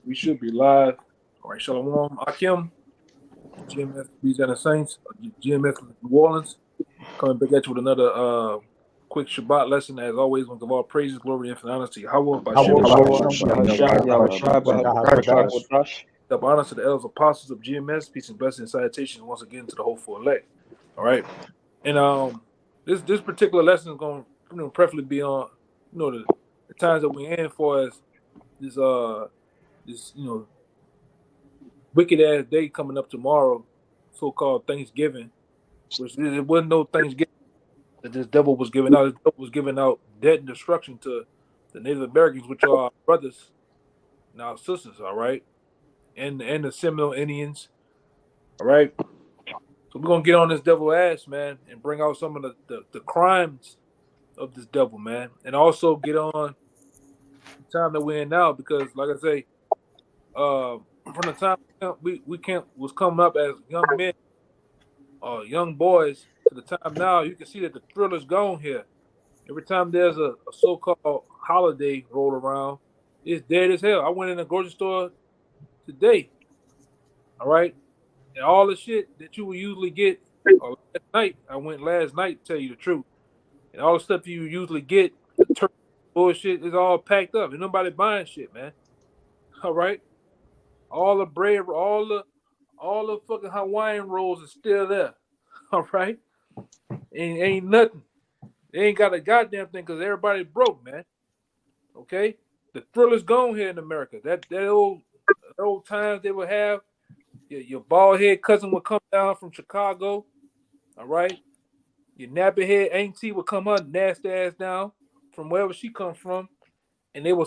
We should be live. All right, Shalom, Akim, GMS Louisiana Saints, GMS New Orleans. Coming back at you with another quick Shabbat lesson. As always, we give all praises, glory, and honor to Yahweh by Shem. Double honor to the elders apostles of GMS. Peace and blessings and salutations once again to the hopeful elect. All right, and this particular lesson is going to preferably be on the times that we're in for as this wicked ass day coming up tomorrow, so-called Thanksgiving, which there wasn't no Thanksgiving that this devil was giving out. This devil was giving out death and destruction to the Native Americans, which are our brothers and our sisters, all right, and the Seminole Indians, all right. So we're gonna get on this devil ass, man, and bring out some of the crimes of this devil, man, and also get on the time that we're in now, because, like I say, from the time we was coming up as young men, young boys, to the time now, you can see that the thrill is gone here. Every time there's a so-called holiday roll around, it's dead as hell. I went in a grocery store today, all right, and all the shit that you would usually get last night, I went last night, to tell you the truth, and all the stuff you usually get, the turkey bullshit, is all packed up. Ain't nobody buying shit, man. All right, all the bread, all the fucking Hawaiian rolls are still there. All right, ain't nothing. They ain't got a goddamn thing because everybody broke, man. Okay, the thrill is gone here in America. That old times they would have. Your bald head cousin would come down from Chicago. All right, your nappy head auntie would come her nasty ass down from wherever she comes from, and they will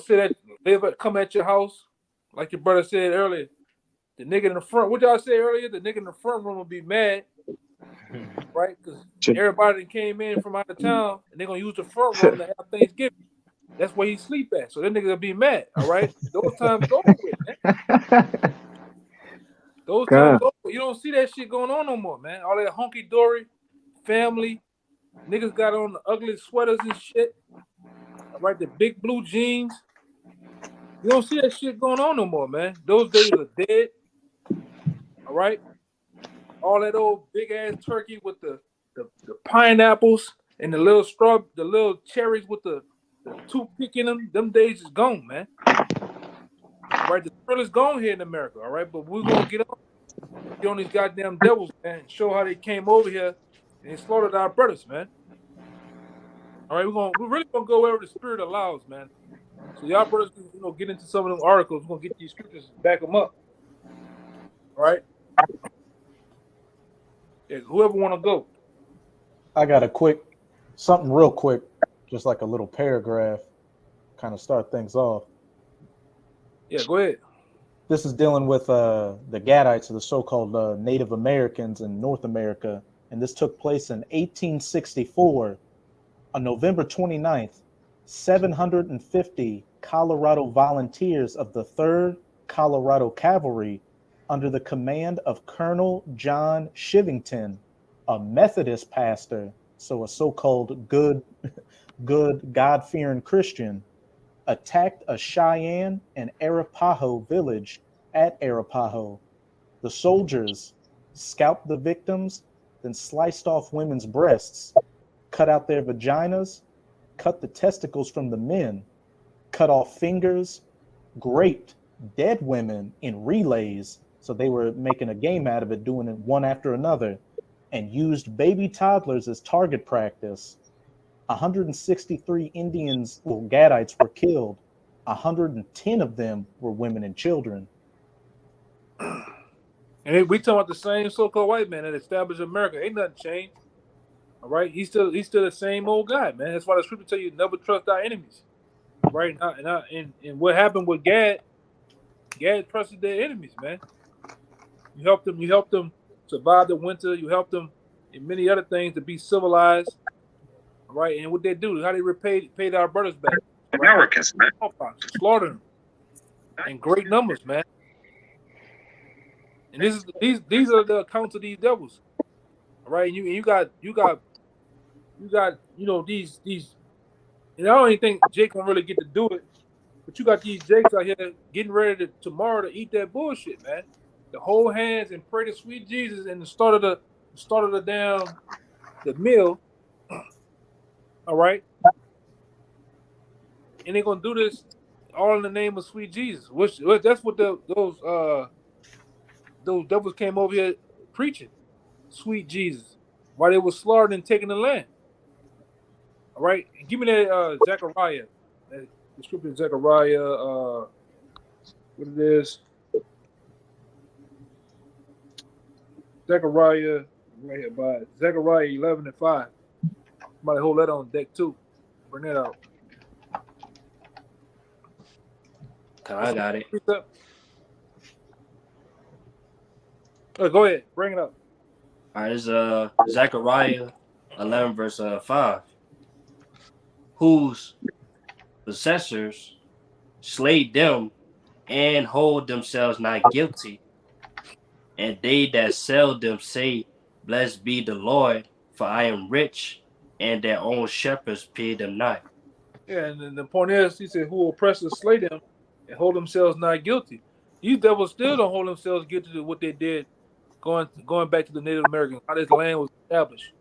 come at your house, like your brother said earlier. The nigga in the front, what y'all say earlier? The nigga in the front room will be mad, right? Because everybody that came in from out of town, and they're gonna use the front room to have Thanksgiving. That's where he sleep at. So that nigga will be mad. All right, those times over with, man. Those times over. You don't see that shit going on no more, man. All that hunky dory family niggas got on the ugly sweaters and shit. All right, the big blue jeans. You don't see that shit going on no more, man. Those days are dead. All right, all that old big ass turkey with the pineapples and the little cherries with the toothpick in them. Them days is gone, man. All right, the thrill is gone here in America. All right, but we're gonna get on these goddamn devils, man, and show how they came over here and they slaughtered our brothers, man. All right, we're really gonna go wherever the spirit allows, man. So y'all brothers, get into some of them articles. We're gonna get these scriptures and back them up. All right. Yeah, whoever want to go. I got something real quick, just like a little paragraph, kind of start things off. Yeah, go ahead. This is dealing with the Gadites, or the so-called Native Americans in North America, and this took place in 1864. On November 29th, 750 Colorado volunteers of the 3rd Colorado Cavalry, under the command of Colonel John Shivington, a Methodist pastor, so a so-called good God-fearing Christian, attacked a Cheyenne and Arapaho village at Arapaho. The soldiers scalped the victims, then sliced off women's breasts, cut out their vaginas, cut the testicles from the men, cut off fingers, raped dead women in relays, so they were making a game out of it, doing it one after another, and used baby toddlers as target practice. 163 Indians, Gadites, were killed. 110 of them were women and children. And we talking about the same so-called white man that established America. Ain't nothing changed. All right, he's still the same old guy, man. That's why the scripture tell you never trust our enemies. Right now, and what happened with Gad trusted their enemies, man. You helped them survive the winter. You helped them in many other things to be civilized. Right, and what they do, how they paid our brothers back. Right? Americans, man. Slaughtered them in great numbers, man. And these are the accounts of these devils. All right, and you got these. And I don't even think Jake can really get to do it But you got these jakes out here getting ready to tomorrow to eat that bullshit, man. To hold hands and pray to sweet Jesus and the start of the damn the meal, all right? And they're gonna do this all in the name of sweet Jesus. Which that's what those devils came over here preaching. Sweet Jesus. While they were slaughtering and taking the land. All right. And give me that Zechariah. The scripture Zechariah, what it is. Zechariah right here by Zechariah 11:5. Somebody hold that on deck too. Bring that out. I got it. Go ahead, bring it up. All right, it's Zechariah 11 verse 5. Whose possessors slay them and hold themselves not guilty, and they that sell them say, Blessed be the Lord, for I am rich, and their own shepherds pay them not. Yeah, and then the point is, he said, "Who oppressors slay them and hold themselves not guilty." These devils still don't hold themselves guilty to what they did, going back to the Native Americans, how this land was established.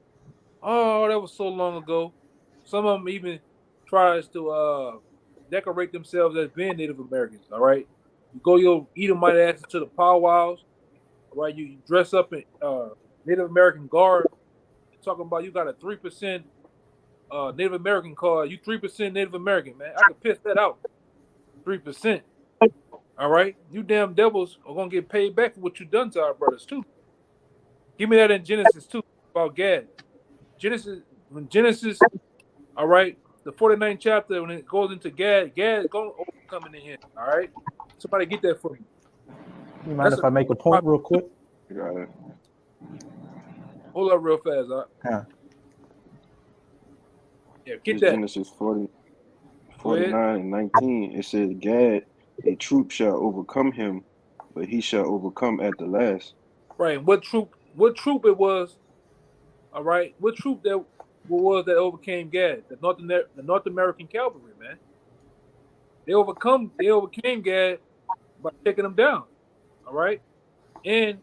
Oh, that was so long ago. Some of them even tries to decorate themselves as being Native Americans. All right, you go your Edomite asses to the powwows. All right, you dress up in Native American garb. You're talking about you got a 3% Native American card. You 3% Native American, man. I can piss that out. 3%. All right, you damn devils are gonna get paid back for what you done to our brothers too. Give me that in Genesis too about Gad. Genesis, all right, the 49th chapter when it goes into Gad is going to overcome in the end. All right, somebody get that for me. You mind if I make a point real quick? Got it. Hold up real fast. Yeah. Yeah, get It's that. Genesis 49 and 19. It says, Gad, a troop shall overcome him, but he shall overcome at the last. Right. What troop it was? All right. What troop that was that overcame Gad? The North American cavalry, man. They overcame Gad by taking them down. All right, and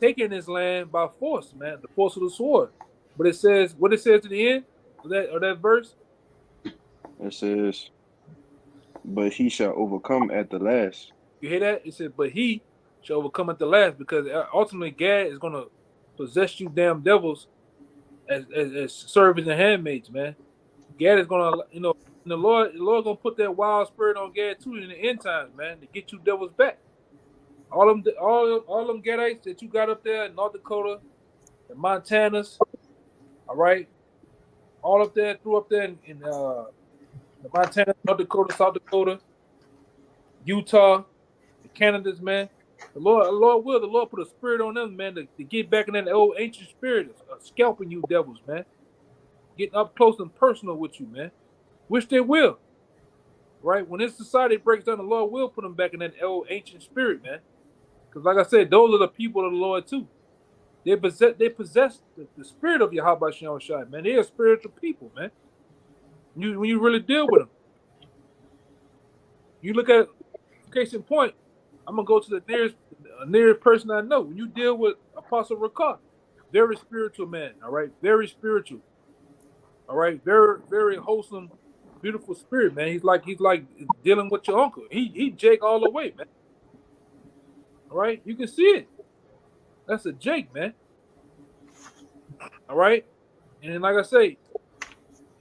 taking his land by force, man, the force of the sword. But it says what it says to the end of that verse. It says, but he shall overcome at the last. You hear that? It says, but he shall overcome at the last, because ultimately Gad is gonna possess you damn devils as servants and handmaids, man. Gad is gonna, the Lord gonna put that wild spirit on Gad too in the end times, man, to get you devils back. All them Gadites that you got up there in North Dakota, the Montanas, all right, all up there, through up there in the Montana, North Dakota, South Dakota, Utah, the Canadas, man. The Lord put a spirit on them, man, to get back in that old ancient spirit of scalping you devils, man. Getting up close and personal with you, man. Which they will. Right? When this society breaks down, the Lord will put them back in that old ancient spirit, man. Because like I said, those are the people of the Lord too. They possess the spirit of Yahweh Shem Shai, man. They are spiritual people, man. When you really deal with them. You look at, case in point, I'm gonna go to the nearest person I know. When you deal with Apostle Rakar, very spiritual man, all right, very spiritual, all right, very very wholesome, beautiful spirit, man. He's like dealing with your uncle. He Jake all the way, man. All right, you can see it. That's a Jake, man. All right, and then, like I say,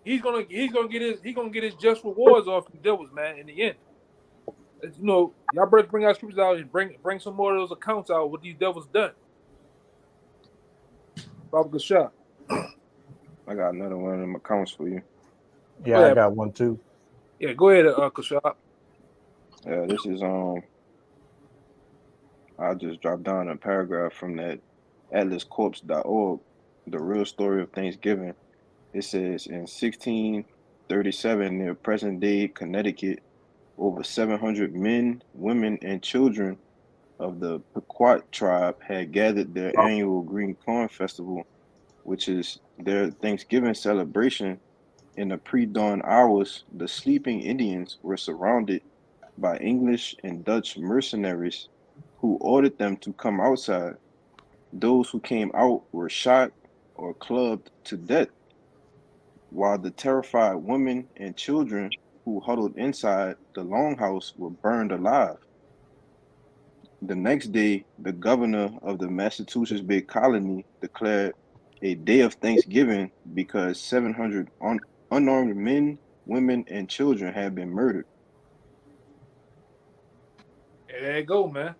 he's gonna get his just rewards off the devils, man. In the end. Y'all better bring our scriptures out and bring some more of those accounts out what these devils done. Baba Gashah. I got another one of them accounts for you. Yeah, I got one too. Yeah, go ahead, Gashah. Yeah, this is I'll just drop down a paragraph from that atlascorpse.org, the real story of Thanksgiving. It says in 1637 near present-day Connecticut, over 700 men, women, and children of the Pequot tribe had gathered their annual Green Corn Festival, which is their Thanksgiving celebration In the pre-dawn hours, the sleeping Indians were surrounded by English and Dutch mercenaries who ordered them to come outside. Those who came out were shot or clubbed to death, while the terrified women and children who huddled inside the longhouse were burned alive. The next day, the governor of the Massachusetts Bay Colony declared a day of Thanksgiving because 700 unarmed men, women, and children had been murdered. There you go, man.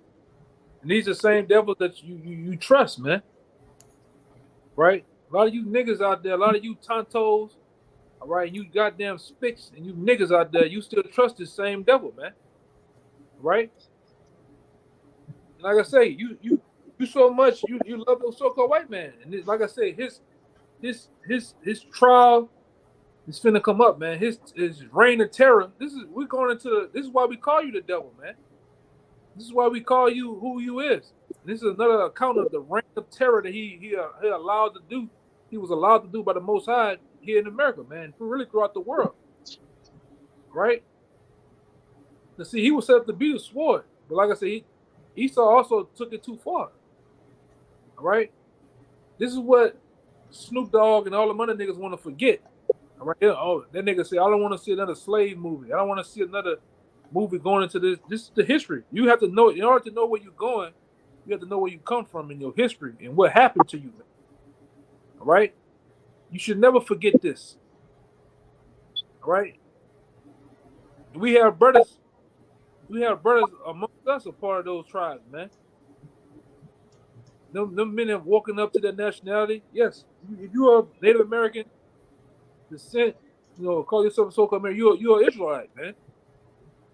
And these are the same devils that you trust, man. Right? A lot of you niggas out there, a lot of you tontos, all right, you goddamn spicks and you niggas out there, you still trust this same devil, man. Right? And like I say, you so much you love those so-called white man. And like I say, his trial is finna come up, man. His reign of terror. This is why we call you the devil, man. This is why we call you who you is. This is another account of the reign of terror that he allowed to do. He was allowed to do by the Most High here in America, man. Really throughout the world, right? Now, see, he was set up to be the sword, but like I said, Esau also took it too far. All right, this is what Snoop Dogg and all the other niggas want to forget. All right, oh, that nigga say, I don't want to see another slave movie. I don't want to see another movie going into this. This is the history. You have to know, in order to know where you're going, you have to know where you come from in your history and what happened to you. All right? You should never forget this. All right? We have brothers amongst us a part of those tribes, man. Them men have woken up to their nationality. Yes, if you are Native American descent, call yourself a so-called American, you're an Israelite, man.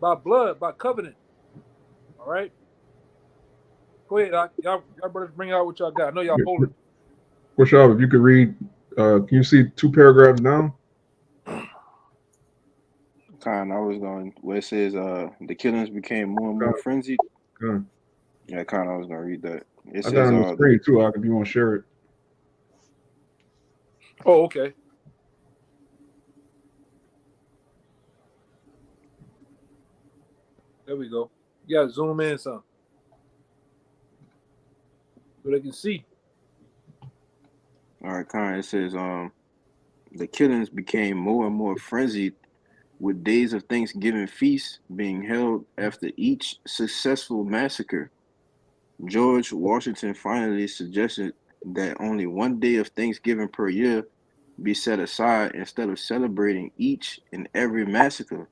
By blood, by covenant. All right? Go ahead, y'all brothers bring out what y'all got. I know y'all holding. Push up. If you could read, can you see 2 paragraphs down? I was going where it says the killings became more and more frenzied. Yeah, I was gonna read that. It I says got on the screen too, if you want to share it. Oh, okay. There we go. You gotta zoom in some so they can see. All right, it says the killings became more and more frenzied, with days of Thanksgiving feasts being held after each successful massacre. George Washington finally suggested that only one day of Thanksgiving per year be set aside instead of celebrating each and every massacre.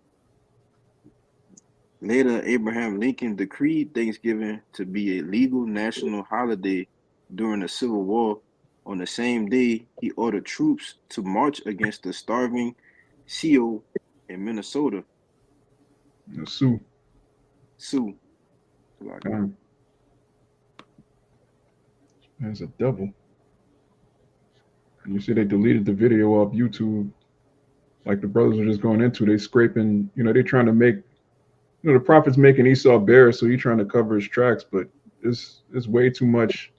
Later, Abraham Lincoln decreed Thanksgiving to be a legal national holiday during the Civil War. On the same day, he ordered troops to march against the starving Sioux in Minnesota. Sioux. There's a devil. And you see they deleted the video off YouTube. Like the brothers are just going into, they scraping, they trying to make, the prophet's making Esau bare, so he's trying to cover his tracks, but it's way too much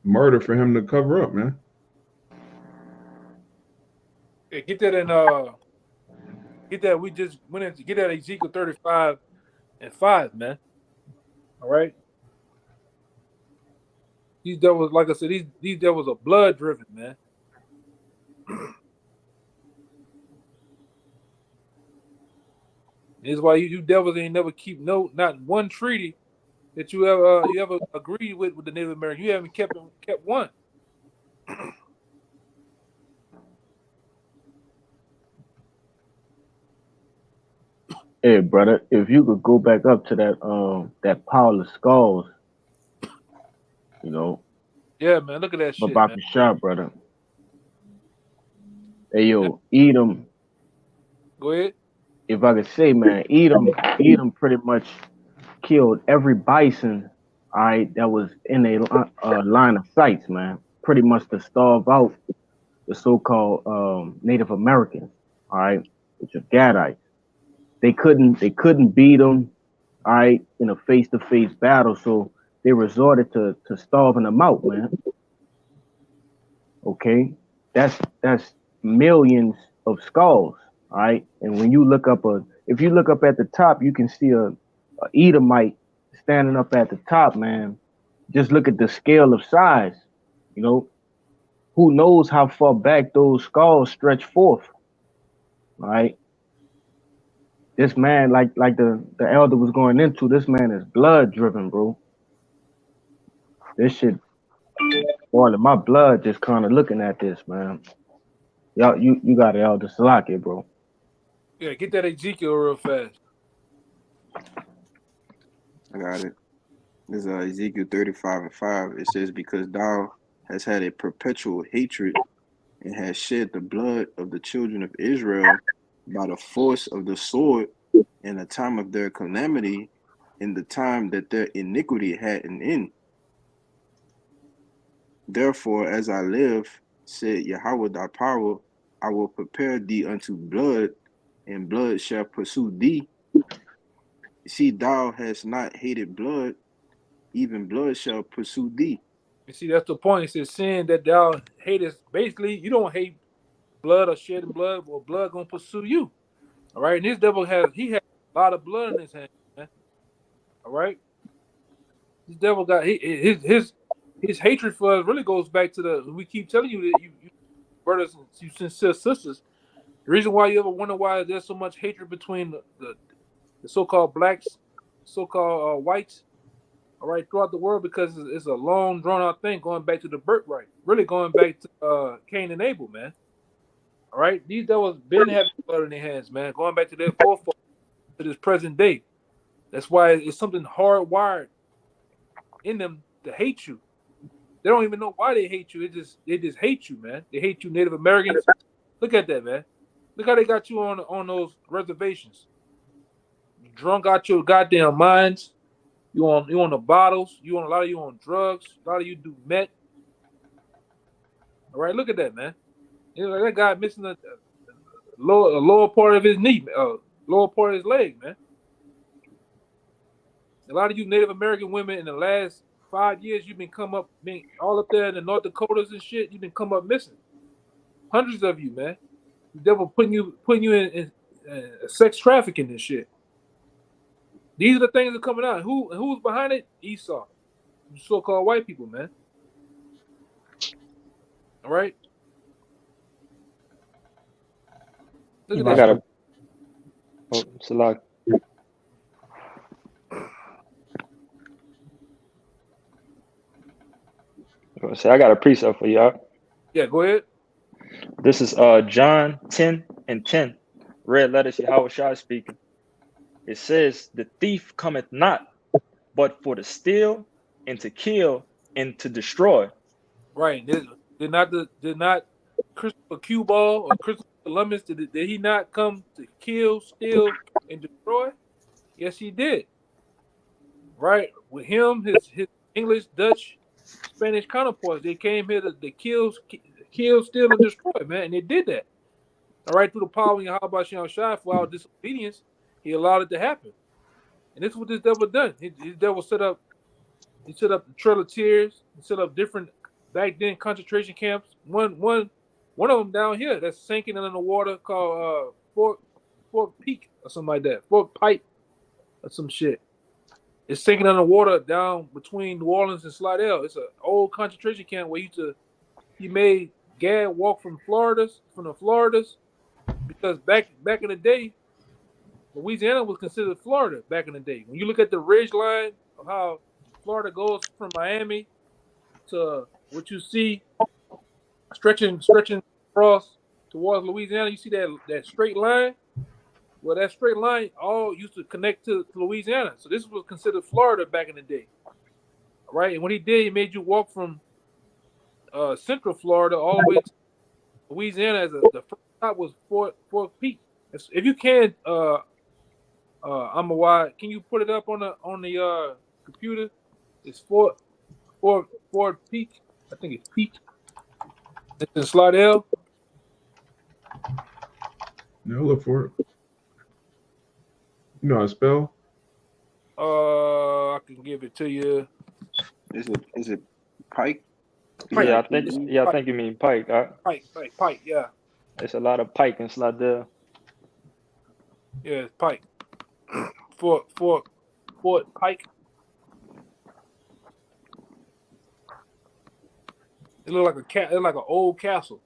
murder for him to cover up, man. Yeah, get that in get that we just went into get that Ezekiel 35:5, man. All right. These devils, like I said, these devils are blood driven, man. This is why you devils ain't never keep not one treaty that you ever agreed with the Native American. You haven't kept one. Hey, brother, if you could go back up to that pile of skulls, Yeah, man, look at that shit, Babak man. Shah, brother. Hey, yo, Edom. Go ahead. If I could say, man, Edom pretty much killed every bison, all right, that was in a line of sights, man. Pretty much to starve out the so-called Native Americans, all right, which are Gadites. They couldn't beat them, all right, in a face-to-face battle, so they resorted to starving them out, man. Okay, that's millions of skulls. All right, and when you look up if you look up at the top, you can see a Edomite standing up at the top, man. Just look at the scale of size. You know, who knows how far back those skulls stretch forth? All right. This man, like the elder was going into, this man is blood driven, bro. This shit boiling my blood just kind of looking at this, man. Y'all, you got an elder Salaki, bro. Yeah, get that Ezekiel real fast. I got it. This is Ezekiel 35:5. It says, because thou hast had a perpetual hatred and hast shed the blood of the children of Israel by the force of the sword in the time of their calamity, in the time that their iniquity had an end. Therefore, as I live, said Yahweh thy power, I will prepare thee unto blood, and blood shall pursue thee. See, thou hast not hated blood, even blood shall pursue thee. You see, that's the point. It says sin that thou hatest. Basically, you don't hate blood or shedding blood, or blood gonna pursue you. All right. And this devil has a lot of blood in his hand, man. All right. This devil got his hatred for us really goes back to we keep telling you that you brothers and you sincere sisters. The reason why you ever wonder why there's so much hatred between the so-called blacks, so-called whites, all right, throughout the world, because it's a long, drawn-out thing going back to the birthright, really going back to Cain and Abel, man. All right, these devils been having blood in their hands, man, going back to their forefathers to this present day. That's why it's something hardwired in them to hate you. They don't even know why they hate you. They just hate you, man. They hate you, Native Americans. Look at that, man. Look how they got you on those reservations. You drunk out your goddamn minds. You on the bottles. A lot of you on drugs. A lot of you do meth. All right, look at that, man. You know, that guy missing a lower part of his knee, lower part of his leg, man. A lot of you Native American women in the last 5 years, you've been all up there in the North Dakotas and shit. You've been come up missing. Hundreds of you, man. The devil putting you in sex trafficking and shit. These are the things that are coming out. Who's behind it? Esau, so-called white people, man. All right. Look at that. Salak. So I got a precept for y'all. Yeah, go ahead. This is John 10:10. Red letters, Yahweh Shai speaking. It says, the thief cometh not, but for to steal and to kill and to destroy. Right. Did not Christopher Q Ball or Christopher Columbus, did he not come to kill, steal, and destroy? Yes, he did. Right. With him, his English, Dutch, Spanish counterparts, they came here to kill, steal, and destroy, man. And they did that. All right, through the power of Yahweh Shai for our disobedience, he allowed it to happen. And this is what this devil done. His devil set up the Trail of Tears, he set up different back then concentration camps. One of them down here that's sinking in the water called Fort Peak or something like that. Fort Pipe or some shit. It's sinking in the water down between New Orleans and Slidell. It's an old concentration camp where he made Gad walk from the Floridas, because back in the day, Louisiana was considered Florida back in the day. When you look at the ridge line of how Florida goes from Miami to what you see stretching across towards Louisiana, you see that straight line. Well, that straight line all used to connect to Louisiana. So this was considered Florida back in the day. All right. And what he did, he made you walk from central Florida all the way to Louisiana. The first stop was Fort Peak. If you can, can you put it up on the computer? It's Fort Peak. I think it's Peak. It's in Slidell. No, look for it. You know how to spell? I can give it to you. Is it Pike? Yeah, I think you mean Pike. Pike. Yeah. It's a lot of pike in Slidell. Yeah, it's Pike. Fort Pike. It looked like a cat. It looked like an old castle.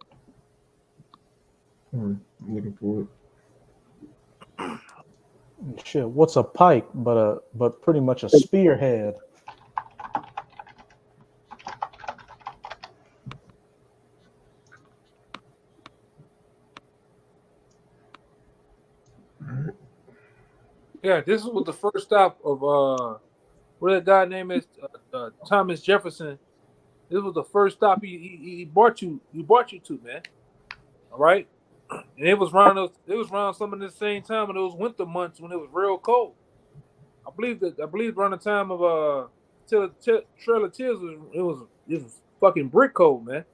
I'm looking for it. Shit, what's a pike but pretty much a spearhead? Yeah, this was the first stop of what that guy name is Thomas Jefferson. This was the first stop he brought you to, man. All right, and it was around some of the same time when it was winter months when it was real cold. I believe around the time of Trail of Tears it was fucking brick cold, man.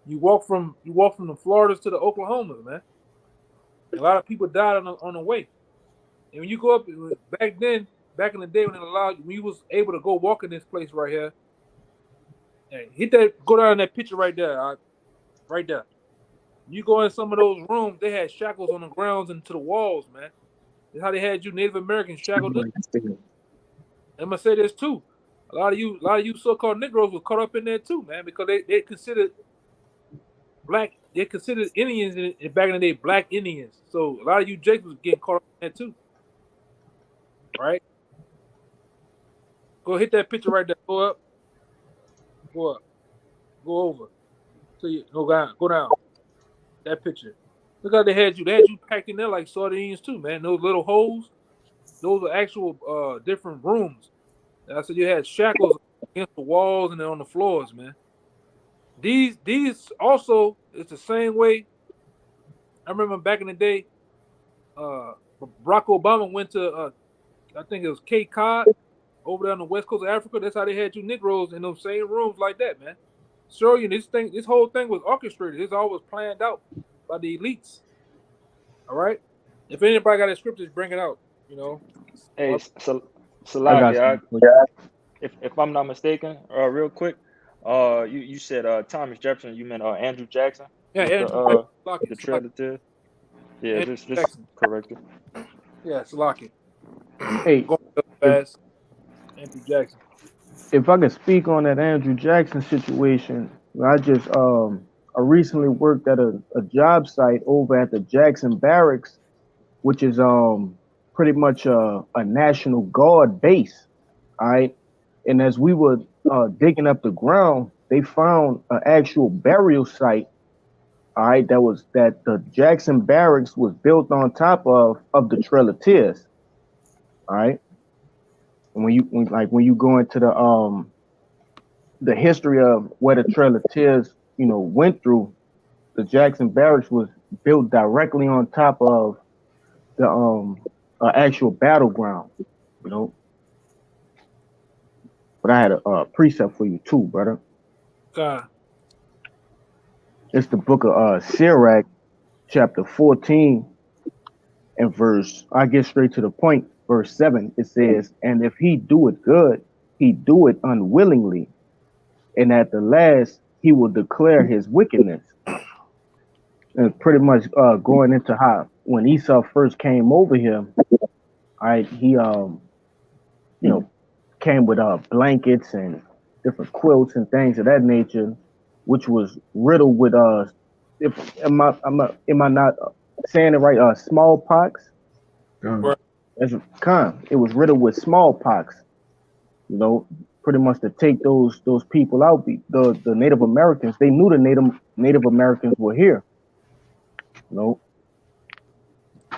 You walk from the Floridas to the Oklahomas, man. A lot of people died on the way. And when you go up back in the day when you was able to go walk in this place right here, hey, go down in that picture right there, right there. You go in some of those rooms, they had shackles on the grounds and to the walls, man. That's how they had you Native Americans shackled up. I'm gonna say this too. A lot of you so-called Negroes were caught up in there too, man, because they considered Indians back in the day black Indians. So a lot of you Jakes was getting caught up in there too. Right? Go hit that picture right there. Go up. Go up. Go over. So you go down. That picture. Look how they had you packed in there like sardines too, man. Those little holes, those are actual different rooms. And I said you had shackles against the walls and then on the floors, man. These also it's the same way. I remember back in the day, Barack Obama went to I think it was Cape Cod over there on the west coast of Africa. That's how they had you Negroes in those same rooms like that, man. Sure, you this whole thing was orchestrated. It's always planned out by the elites. All right. If anybody got a scriptures, bring it out. You know. Hey, I got Salaki, some. if I'm not mistaken, real quick, you said Thomas Jefferson. You meant Andrew Jackson Yeah, with Andrew the Trail of Tears. Yeah, Andrew just Jackson. correct it. Yeah, it's Lockett. Hey, Going fast. Andrew Jackson. if I could speak on that Andrew Jackson situation, I recently worked at a job site over at the Jackson Barracks, which is pretty much a National Guard base. All right. And as we were digging up the ground, they found an actual burial site. All right, that the Jackson Barracks was built on top of the Trail of Tears. All right. And when you go into the history of what the Trail of Tears, went through, the Jackson Barracks was built directly on top of the actual battleground, you know. But I had a precept for you too, brother. God. It's the book of Sirach, chapter 14, and I get straight to the point, verse 7. It says, "And if he do it good, he do it unwillingly, and at the last he will declare his wickedness." And pretty much going into how when Esau first came over here, he came with blankets and different quilts and things of that nature, which was riddled with am I not saying it right? Smallpox. Gone. As it was riddled with smallpox. Pretty much to take those people out. The Native Americans, they knew the Native Americans were here.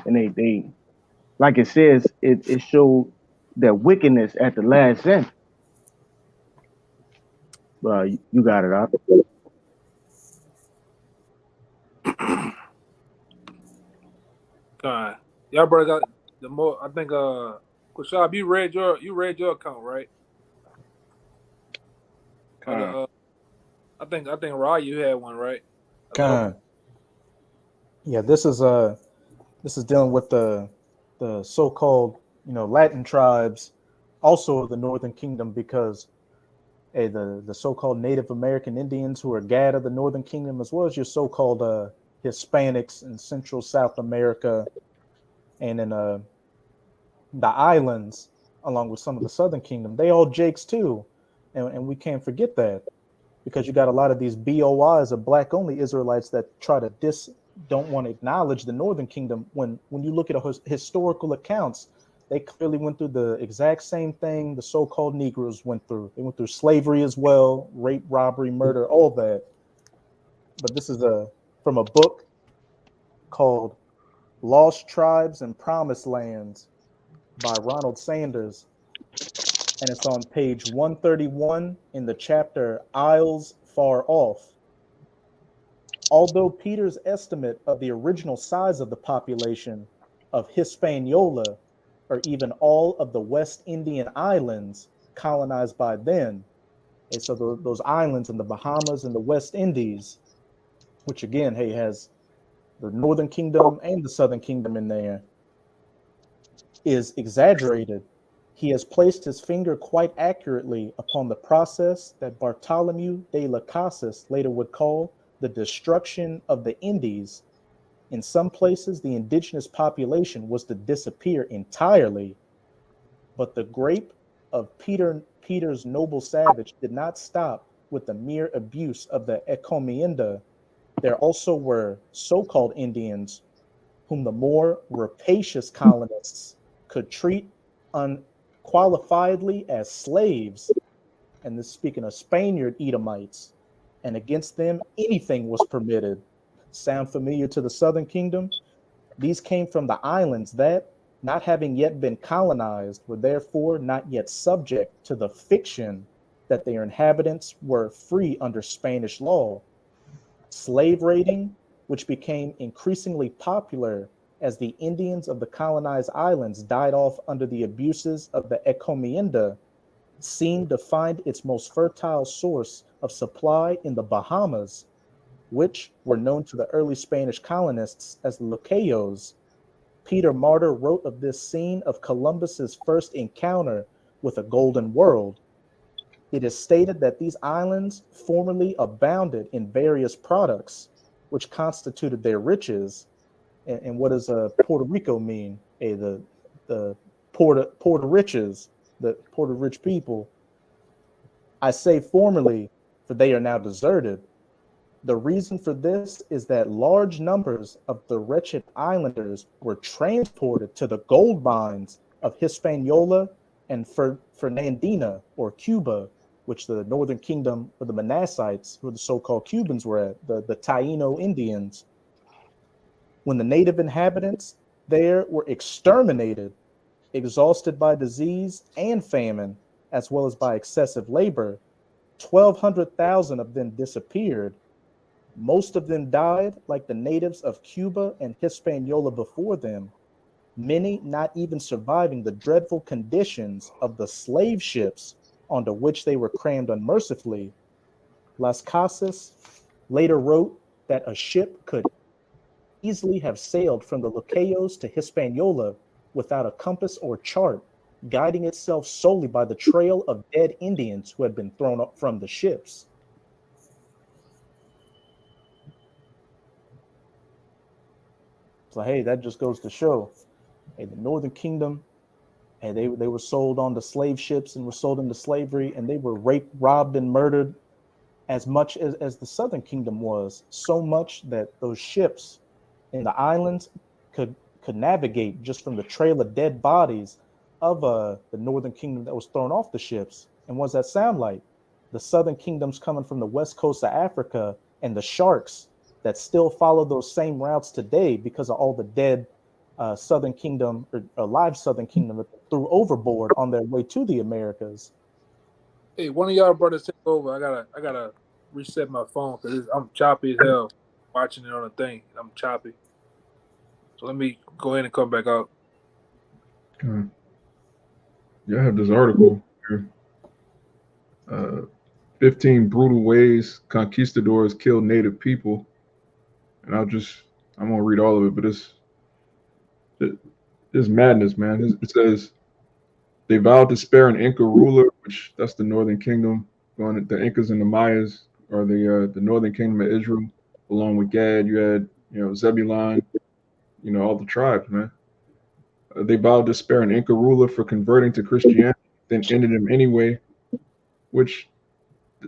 And they like it says, it showed their wickedness at the last end. You got it out. God. Y'all brother got the more I think Kushab, you read your account, right? I think Ryu had one, right? Yeah, this is dealing with the so-called Latin tribes, also of the Northern Kingdom, because the so-called Native American Indians who are Gad of the Northern Kingdom, as well as your so-called Hispanics in Central South America and in the islands, along with some of the Southern Kingdom, they all Jakes too, and we can't forget that because you got a lot of these BOIs of black only Israelites that try to don't want to acknowledge the Northern Kingdom. When you look at historical accounts, they clearly went through the exact same thing the so-called Negroes went through. They went through slavery as well, rape, robbery, murder, all that. But this is from a book called Lost Tribes and Promised Lands by Ronald Sanders. And it's on page 131 in the chapter Isles Far Off. Although Peter's estimate of the original size of the population of Hispaniola, or even all of the West Indian islands colonized by then, and so those islands in the Bahamas and the West Indies, which again, hey, has the Northern Kingdom and the Southern Kingdom in there, is exaggerated. He has placed his finger quite accurately upon the process that Bartholomew de las Casas later would call the destruction of the Indies. In some places, the indigenous population was to disappear entirely, but the grape of Peter's noble savage did not stop with the mere abuse of the encomienda. There also were so-called Indians whom the more rapacious colonists could treat unqualifiedly as slaves, and this speaking of Spaniard Edomites, and against them anything was permitted. Sound familiar to the Southern Kingdom? These came from the islands that, not having yet been colonized, were therefore not yet subject to the fiction that their inhabitants were free under Spanish law. Slave raiding, which became increasingly popular as the Indians of the colonized islands died off under the abuses of the encomienda, seemed to find its most fertile source of supply in the Bahamas, which were known to the early Spanish colonists as the Lucayos. Peter Martyr wrote of this scene of Columbus's first encounter with a golden world. It is stated that these islands formerly abounded in various products, which constituted their riches. And what does Puerto Rico mean? The Puerto riches, the Puerto rich people. I say formerly, for they are now deserted. The reason for this is that large numbers of the wretched islanders were transported to the gold mines of Hispaniola and Fernandina, or Cuba, which the Northern Kingdom of the Manassites, who the so-called Cubans were at, the Taino Indians. When the native inhabitants there were exterminated, exhausted by disease and famine, as well as by excessive labor, 1,200,000 of them disappeared. Most of them died like the natives of Cuba and Hispaniola before them, many not even surviving the dreadful conditions of the slave ships onto which they were crammed unmercifully. Las Casas later wrote that a ship could easily have sailed from the Lucayos to Hispaniola without a compass or chart, guiding itself solely by the trail of dead Indians who had been thrown up from the ships. So hey, that just goes to show, hey, the Northern Kingdom, hey, they were sold on the slave ships and were sold into slavery, and they were raped, robbed, and murdered as much as the Southern Kingdom was. So much that those ships in the islands could navigate just from the trail of dead bodies of the Northern Kingdom that was thrown off the ships. And what does that sound like? The Southern Kingdoms coming from the west coast of Africa, and the sharks that still follow those same routes today because of all the dead Southern Kingdom or alive Southern Kingdom that they threw overboard on their way to the Americas. Hey, one of y'all brothers take over. I gotta reset my phone because I'm choppy as hell watching it on a thing. I'm choppy. So let me go in and come back out. Okay. Yeah, I have this article here. 15 brutal ways conquistadors kill native people. And I'm gonna read all of it, but it's madness, man. It says they vowed to spare an Inca ruler, which that's the Northern Kingdom. The Incas and the Mayas are the Northern Kingdom of Israel. Along with Gad, you had Zebulon, all the tribes, man. They vowed to spare an Inca ruler for converting to Christianity, then ended him anyway, which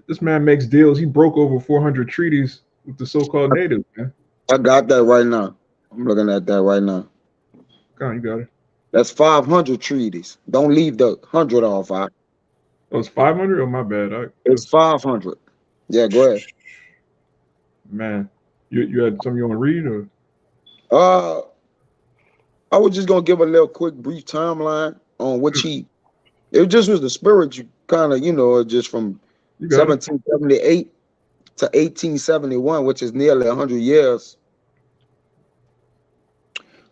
this man makes deals. He broke over 400 treaties with the so-called natives, man. I got that right now. I'm looking at that right now. Come on, you got it. That's 500 treaties. Don't leave the 100 off. Oh, it's 500? Oh, my bad. It's 500. Yeah, go ahead. Man, you had something you want to read? Or? I was just going to give a little quick brief timeline on which it just was the spirit you kind of, just from 1778 to 1871, which is nearly 100 years.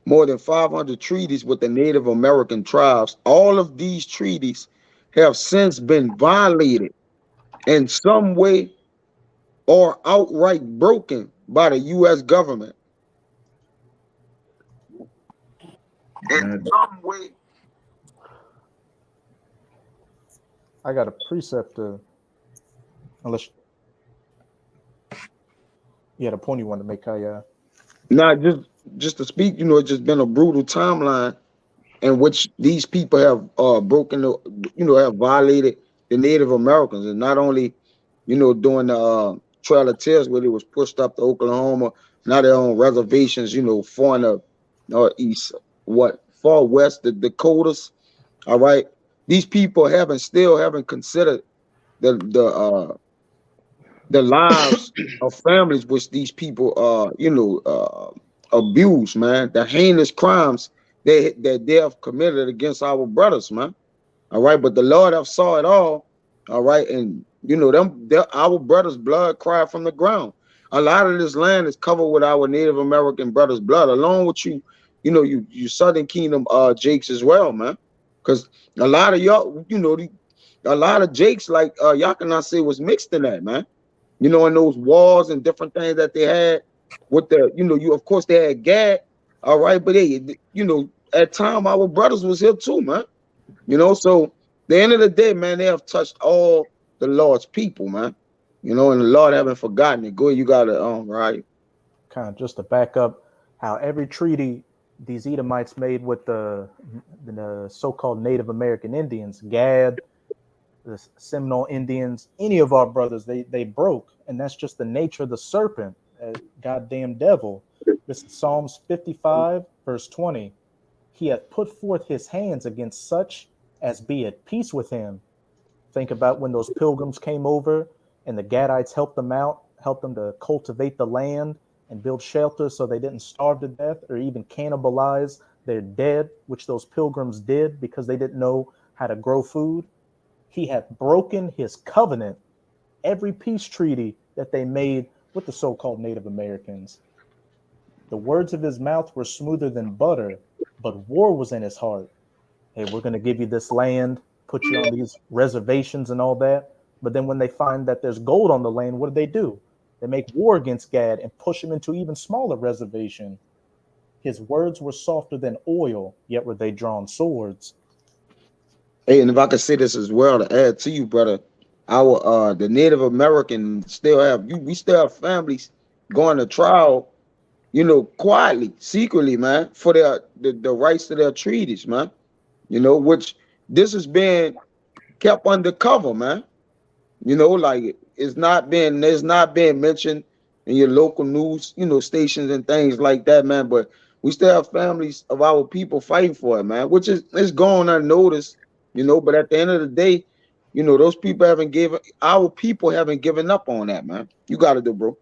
More than 500 treaties with the Native American tribes. All of these treaties have since been violated in some way or outright broken by the U.S. government. In some way. I got a precept unless you had a point you wanted to make, Nah, just to speak, it's just been a brutal timeline in which these people have have violated the Native Americans, and not only, during the Trail of Tears where they was pushed up to Oklahoma, now they're on reservations, far in the far west, the Dakotas. All right, these people still haven't considered the lives of families which these people abuse, man. The heinous crimes that they have committed against our brothers, man. All right, but the Lord have saw it all. All right, and our brothers' blood cried from the ground. A lot of this land is covered with our Native American brothers' blood, along with you Southern Kingdom Jakes as well, man. Because a lot of y'all, a lot of Jakes like y'all cannot say was mixed in that, man. In those wars and different things that they had with the, of course they had Gad, all right, but at time our brothers was here too, man. So the end of the day, man, they have touched all the Lord's people, man. And the Lord haven't forgotten it. Go, you got it, right. Kind of just to back up how every treaty these Edomites made with the so-called Native American Indians, Gad, the Seminole Indians, any of our brothers, they broke. And that's just the nature of the serpent, goddamn devil. This is Psalms 55, verse 20. He hath put forth his hands against such as be at peace with him. Think about when those pilgrims came over and the Gadites helped them out, helped them to cultivate the land and build shelter so they didn't starve to death or even cannibalize their dead, which those pilgrims did because they didn't know how to grow food. He hath broken his covenant, every peace treaty that they made with the so-called Native Americans. The words of his mouth were smoother than butter, but war was in his heart. Hey, we're going to give you this land, put you on these reservations and all that. But then when they find that there's gold on the land, what do? They make war against Gad and push him into even smaller reservation. His words were softer than oil, yet were they drawn swords. Hey, and if I could say this as well to add to you, brother, the Native Americans we still have families going to trial, quietly, secretly, man, for the rights to their treaties, man. Which this is being kept undercover, man. Like it's not being mentioned in your local news, stations and things like that, man. But we still have families of our people fighting for it, man, which is going unnoticed, but at the end of the day, those people our people haven't given up on that, man. You got to do, bro.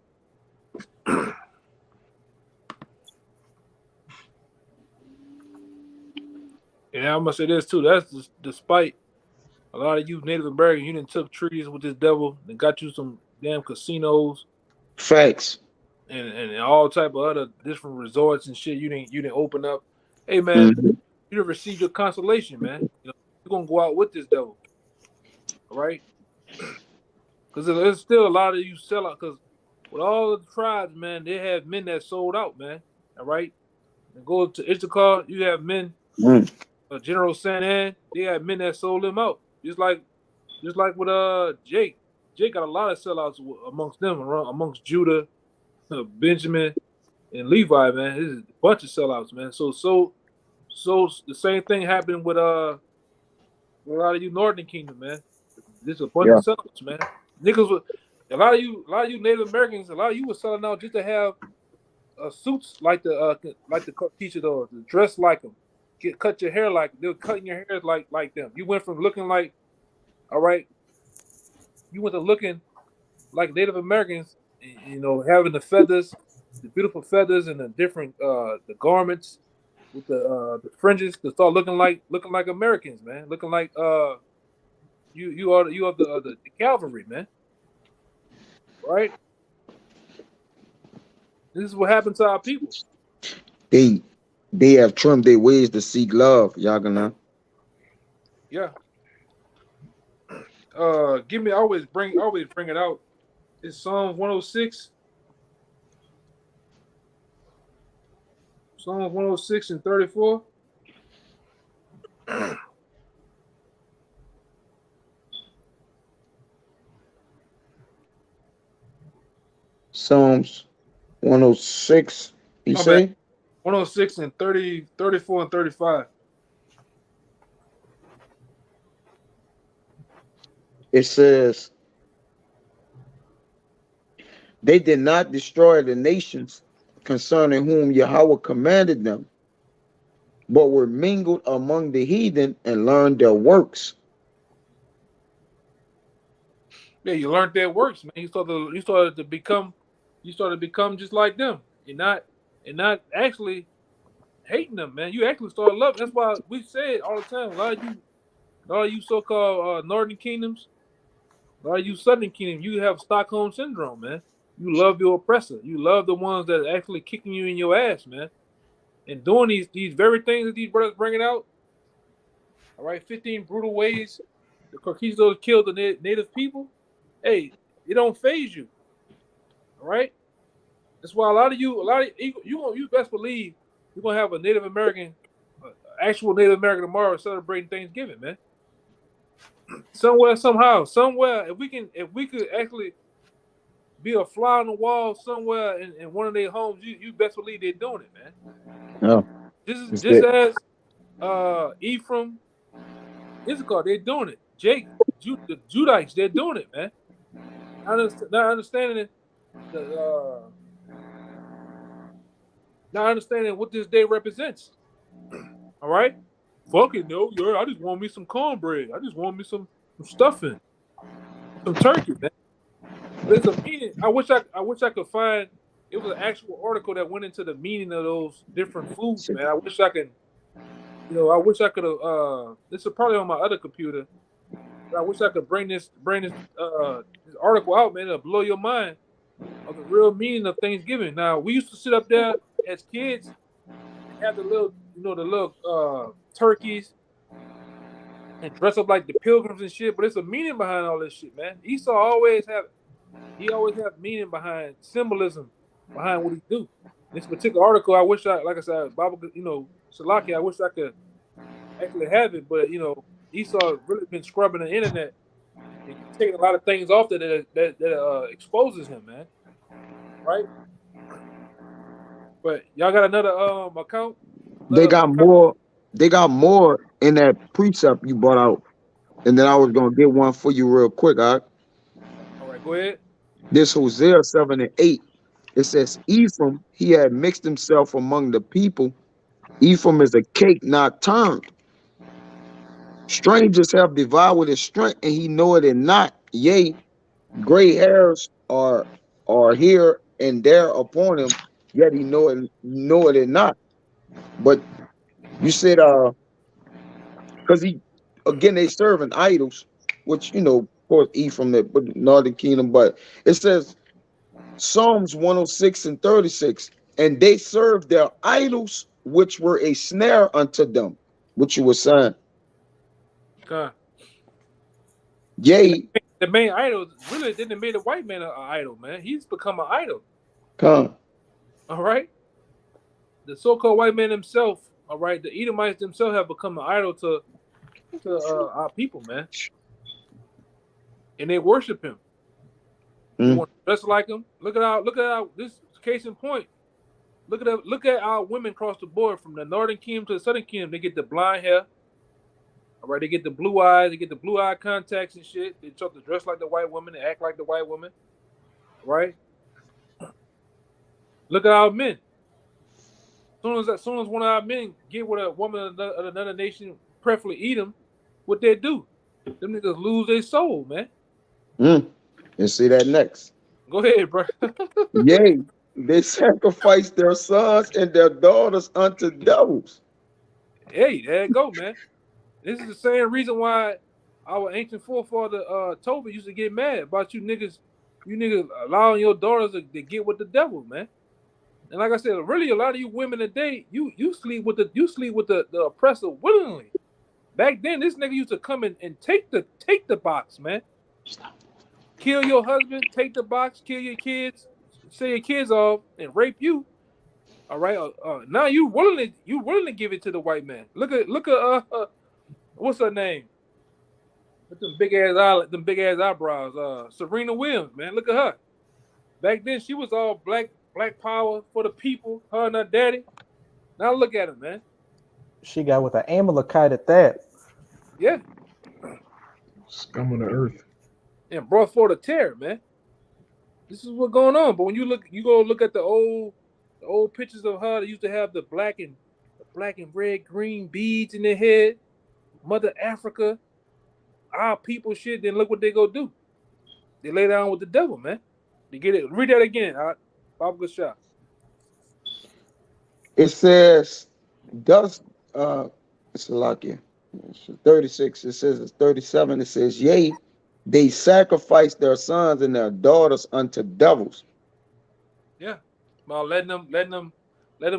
And I'm gonna say this too. That's despite a lot of you Native Americans, you done took treaties with this devil and got you some damn casinos. Facts. And all type of other different resorts and shit. You didn't open up. Hey man, you didn't receive your consolation, man. You're gonna go out with this devil, all right? Because there's still a lot of you sell out. Because with all the tribes, man, they have men that sold out, man. All right, and go to Issachar, you have men. General San, they had men that sold them out. Just like with Jake. Jake got a lot of sellouts amongst them, amongst Judah, Benjamin, and Levi, man. This is a bunch of sellouts, man. So the same thing happened with a lot of you Northern Kingdom, man. There's a bunch Yeah. of sellouts, man. Niggas was a lot of you Native Americans, a lot of you were selling out just to have suits like the teacher though, to dress like them, cut your hair like they were cutting your hair like them. You went from looking like, all right, you went to looking like Native Americans, you know, having the feathers, the beautiful feathers, and the different the garments with the fringes to start looking like Americans, man. Looking like you are the cavalry, man. Right? This is what happened to our people. They have trimmed their ways to seek love, Yagana. Yeah. Give me always bring it out. It's Psalm 106. Psalm 106 and 34. Psalms 106, you My say? bad. 106 and 30, 34 and 35. It says, they did not destroy the nations concerning whom Yahweh commanded them, but were mingled among the heathen and learned their works. Yeah, you learned their works, man. You started to become just like them. And not actually hating them, man. You actually started loving. That's why we say it all the time. A lot of you so-called Northern Kingdoms, a lot of you Southern Kingdom, you have Stockholm syndrome, man. You love your oppressor. You love the ones that are actually kicking you in your ass, man. And doing these very things that these brothers bringing out. All right, 15 brutal ways the conquistadors killed the native people. Hey, it don't phase you. All right. That's why a lot of you best believe you're gonna have a Native American, actual Native American tomorrow celebrating Thanksgiving, man. Somewhere, somehow, somewhere, if we could actually be a fly on the wall somewhere in one of their homes, you best believe they're doing it, man. Oh, Just as Ephraim, Issachar, they're doing it. Jake, the Judites, they're doing it, man. Not understanding not understanding what this day represents. All right, fuck it, no, yeah, I just want me some cornbread. I just want me some stuffing, some turkey, man. But it's a meaning. I wish I could find. It was an actual article that went into the meaning of those different foods, man. I wish I could. I wish I could have. This is probably on my other computer. But I wish I could bring this article out, man. It'll blow your mind of the real meaning of Thanksgiving. Now, we used to sit up there as kids and have the little turkeys and dress up like the pilgrims and shit. But it's a meaning behind all this shit, man. Esau always have meaning behind, symbolism behind what he do. This particular article, I wish like I said, Bible, Salaki, I wish I could actually have it, but Esau really been scrubbing the internet and taking a lot of things off that exposes him, man. Right? But y'all got another account? they got more. They got more in that precept you brought out, and then I was gonna get one for you real quick. All right, go ahead. This Hosea 7 and 8. It says, Ephraim, he had mixed himself among the people. Ephraim is a cake not turned. Strangers have devoured his strength, and he knoweth it not. Yea, gray hairs are here and there upon him, yet he knoweth it not. But you said, because they serving idols, which of course Ephraim, the Northern Kingdom, but it says Psalms 106 and 36, and they served their idols, which were a snare unto them, which you were saying. Okay. Yea, the main idol really didn't make the white man an idol, man. He's become an idol. Come. All right. The so-called white man himself, all right, the Edomites themselves have become an idol to our people, man. And they worship him. They want to dress like him. Look at this case in point. Look at our women across the board from the northern kingdom to the southern kingdom. They get the blonde hair. All right, they get the blue eyes. They get the blue eye contacts and shit. They try to dress like the white woman. They act like the white woman. Right. Look at our men. As soon as one of our men get with a woman of another nation, preferably Edom, what they do? Them niggas lose their soul, man. And see that next. Go ahead, bro. Yea, they sacrifice their sons and their daughters unto devils. Hey, there you go, man. This is the same reason why our ancient forefather Tobit used to get mad about you niggas allowing your daughters to get with the devil, man. And like I said, really a lot of you women today, you sleep with the oppressor willingly. Back then, this nigga used to come in and take the box, man. Kill your husband, take the box, kill your kids, say your kids off, and rape you. All right. Now you willing to give it to the white man. Look at what's her name? With them big ass eyebrows. Serena Williams, man. Look at her. Back then she was all black power for the people. Her and her daddy. Now look at her, man. She got with an Amalekite at that. Yeah. Scum of the earth. And brought forth a terror, man. This is what's going on. But when you go look at the old pictures of her that used to have the black and red green beads in their head, Mother Africa, our people shit, then look what they go do. They lay down with the devil, man. They get it. Read that again, Bob Gashah. It says, thus, it's a lot here. It's 36. It says it's 37. It says, yea, they sacrifice their sons and their daughters unto devils. Yeah. Well, letting them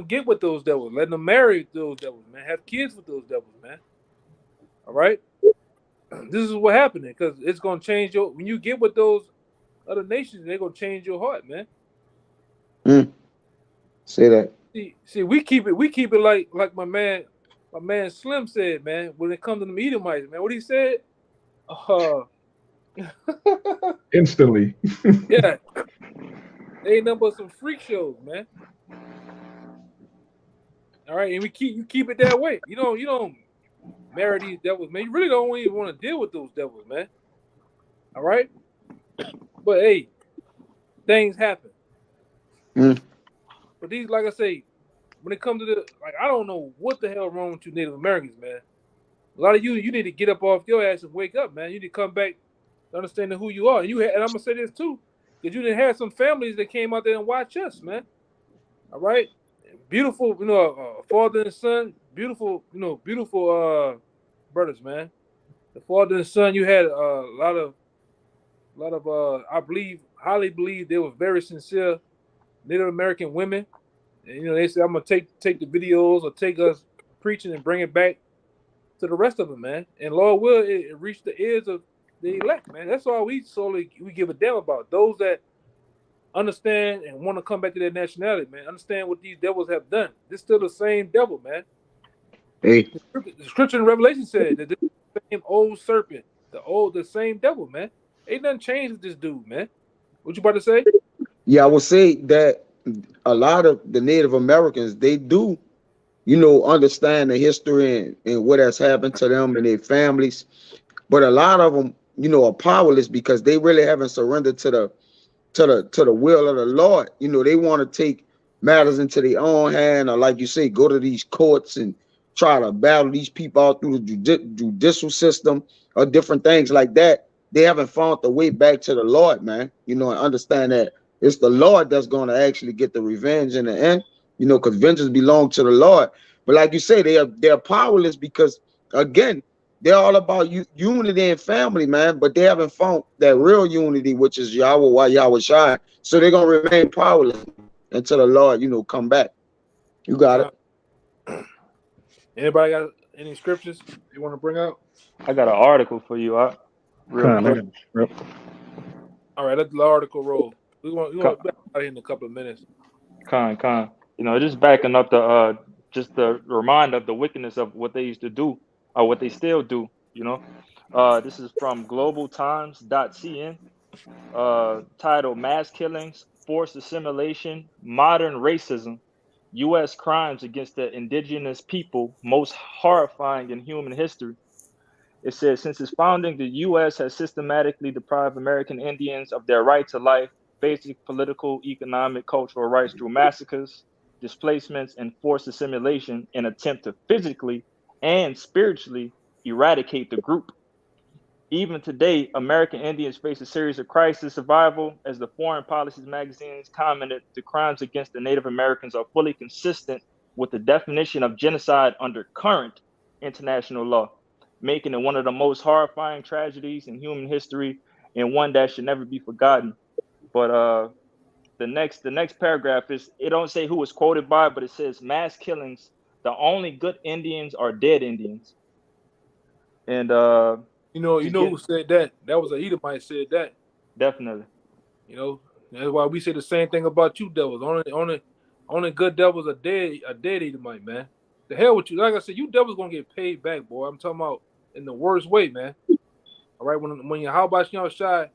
get with those devils, letting them marry those devils, man. Have kids with those devils, man. All right. This is what happened because it's gonna change when you get with those other nations, they're gonna change your heart, man. Say that. See, we keep it like my man Slim said, man. When it comes to the Edomites, man, what he said, Instantly. yeah, they ain't nothing but some freak shows, man. All right, and you keep it that way. You don't marry these devils, man. You really don't even want to deal with those devils, man. All right, but hey, things happen. But these, like I say, when it comes to I don't know what the hell wrong with you Native Americans, man. A lot of you need to get up off your ass and wake up, man. You need to come back to understanding who you are. And I'm gonna say this too, because you didn't have some families that came out there and watch us, man. All right, beautiful, father and son, beautiful brothers, man. The father and son, you had a lot of I highly believe they were very sincere Native American women. And they said, I'm gonna take the videos or take us preaching and bring it back to the rest of them, man. And Lord will it reach the ears of the elect, man. That's all we give a damn about. Those that understand and want to come back to their nationality, man. Understand what these devils have done. This still the same devil, man. Hey. The scripture in Revelation said that this is the same old serpent, the same devil, man. Ain't nothing changed with this dude, man. What you about to say? Yeah, I would say that a lot of the Native Americans, they do, understand the history and what has happened to them and their families. But a lot of them, are powerless because they really haven't surrendered to the will of the Lord. They want to take matters into their own hand, or like you say, go to these courts and try to battle these people out through the judicial system or different things like that. They haven't found the way back to the Lord, man. And understand that it's the Lord that's going to actually get the revenge in the end, because vengeance belongs to the Lord. But like you say, they're powerless because, again, they're all about unity and family, man. But they haven't found that real unity, which is Yahweh Shai. So they're going to remain powerless until the Lord, come back. You got it. Anybody got any scriptures you want to bring out? I got an article for you, real quick. All right, let the article roll. We want to be out here in a couple of minutes. Con. Just backing up just the reminder of the wickedness of what they used to do, or what they still do. This is from globaltimes.cn, titled "Mass Killings, Forced Assimilation, Modern Racism." U.S. crimes against the indigenous people most horrifying in human history. It says, since its founding, the U.S. has systematically deprived American Indians of their right to life, basic political, economic, cultural rights through massacres, displacements, and forced assimilation in an attempt to physically and spiritually eradicate the group. Even today, American Indians face a series of crisis survival. As the Foreign Policies magazines commented, the crimes against the Native Americans are fully consistent with the definition of genocide under current international law, making it one of the most horrifying tragedies in human history and one that should never be forgotten. But the next paragraph is, it don't say who it's quoted by, but it says mass killings. The only good Indians are dead Indians. And You know just who said that? That was a Edomite said that. definitely. You know, that's why we say the same thing about you devils. Only good devils are dead Edomite, man. The hell with you. Like I said, you devils gonna get paid back, boy. I'm talking about in the worst way, man. All right, when your how about y'all shy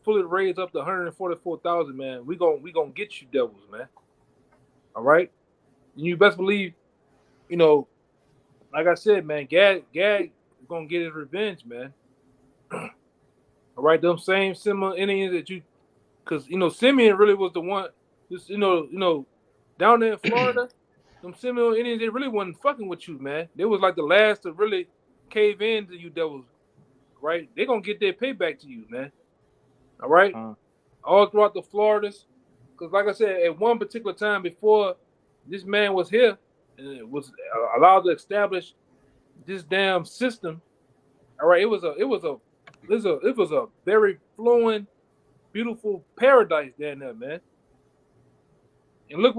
fully raised up to 144,000, man, we gonna get you devils, man. All right, and you best believe, you know, like I said, man, Gad is gonna get his revenge, man. All right, them same similar Indians that you, because Simeon really was the one. Just down there in Florida, them similar Indians, they really wasn't fucking with you, man. They was like the last to really cave in to you devils, right? They gonna get their payback to you, man. All right, all throughout the Floridas, because like I said, at one particular time before this man was here and it was allowed to establish this damn system. All right, it was a very flowing, beautiful paradise down there, man. And look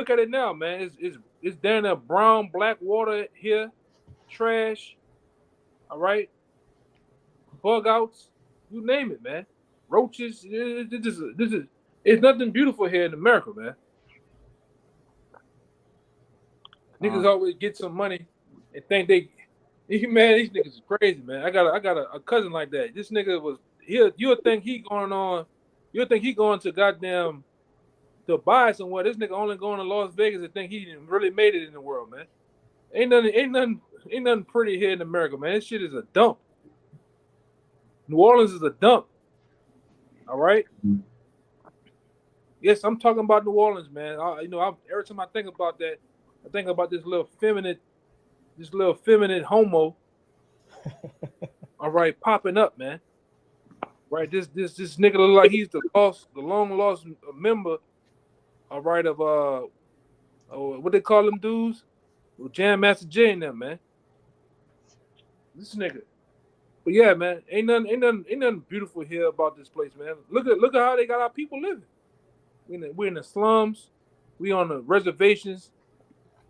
at it now, man. It's down there, brown, black water here, trash. All right, bug outs, you name it, man. Roaches. It's nothing beautiful here in America, man. Niggas always get some money and think man, these niggas is crazy, man. I got a cousin like that. This nigga was you'll think he going to goddamn to buy somewhere. This nigga only going to Las Vegas and think he really made it in the world, man. Ain't nothing pretty here in America, man. This shit is a dump. New Orleans is a dump. All right. Yes, I'm talking about New Orleans, man. Every time I think about that, I think about this little feminine homo. All right, popping up, man. Right, this nigga look like he's the long lost member. All right, of what they call them dudes? Jam Master Jay and them, man. This nigga. But yeah, man, ain't nothing beautiful here about this place, man. Look at how they got our people living. We're in the slums. We on the reservations.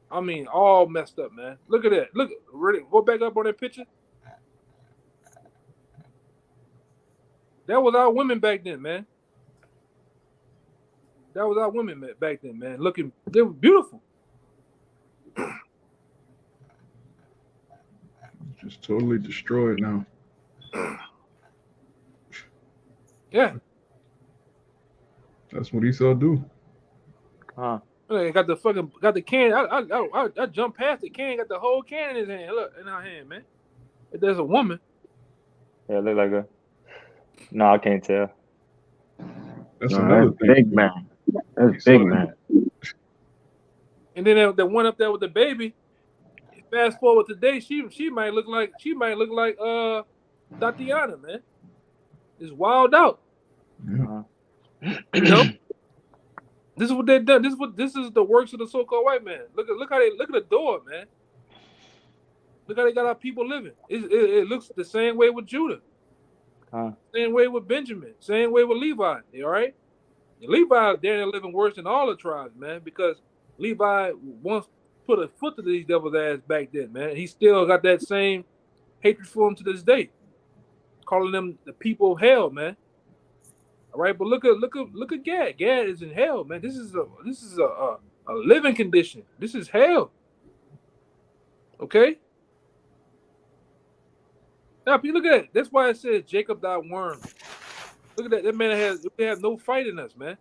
I mean, all messed up, man. Look at that. Go back up on that picture. That was our women back then, man. That was our women back then, man. They were beautiful. Just totally destroyed now. Yeah. That's what Esau do. Got the can. I jumped past the can. Got the whole can in his hand. Look, in our hand, man. If there's a woman. Yeah, look like a. No, I can't tell. That's another thing. Big man. That's big man. And then the one up there with the baby. Fast forward today, she might look like Tatiana, man. It's wild out. Yeah. This is what they've done. This is the works of the so-called white man. Look at the door, man. Look how they got our people living. It looks the same way with Judah. Same way with Benjamin. Same way with Levi. All right? And Levi, they're living worse than all the tribes, man, because Levi once put a foot to these devil's ass back then, man. He still got that same hatred for them to this day, calling them the people of hell, man. All right, but look at Gad. Gad is in hell, man. This is a living condition. This is hell. Okay. Now, if you look at it, that's why it says Jacob thy worm. Look at that. That man has no fight in us, man.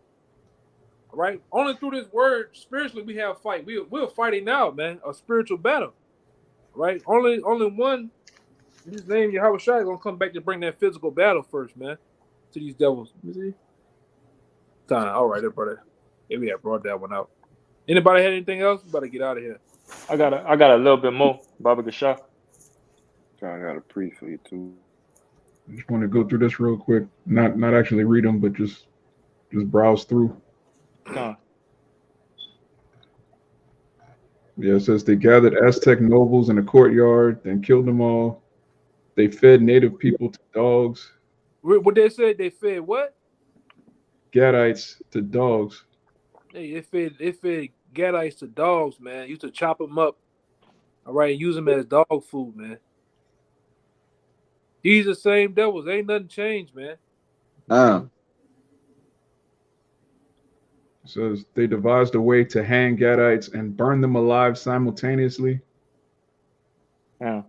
Right? Only through this word, spiritually, we have fight. We're fighting now, man, a spiritual battle. Right? Only one. His name Yahweh Shai is gonna come back to bring that physical battle first, man, to these devils. You see? Time. All right, everybody. Maybe I brought that one out. Anybody had anything else? We better get out of here. I got a little bit more, Baba Gasha. I got a pre for you too. I just want to go through this real quick. Not actually read them, but just browse through. Con. Yeah, it says they gathered Aztec nobles in a courtyard, then killed them all. They fed native people to dogs. What they said? They fed what? Gadites to dogs. Hey, they fed Gadites to dogs, man. Used to chop them up, all right, and use them as dog food, man. These are the same devils. Ain't nothing changed, man. It says they devised a way to hang Gadites and burn them alive simultaneously. Yeah.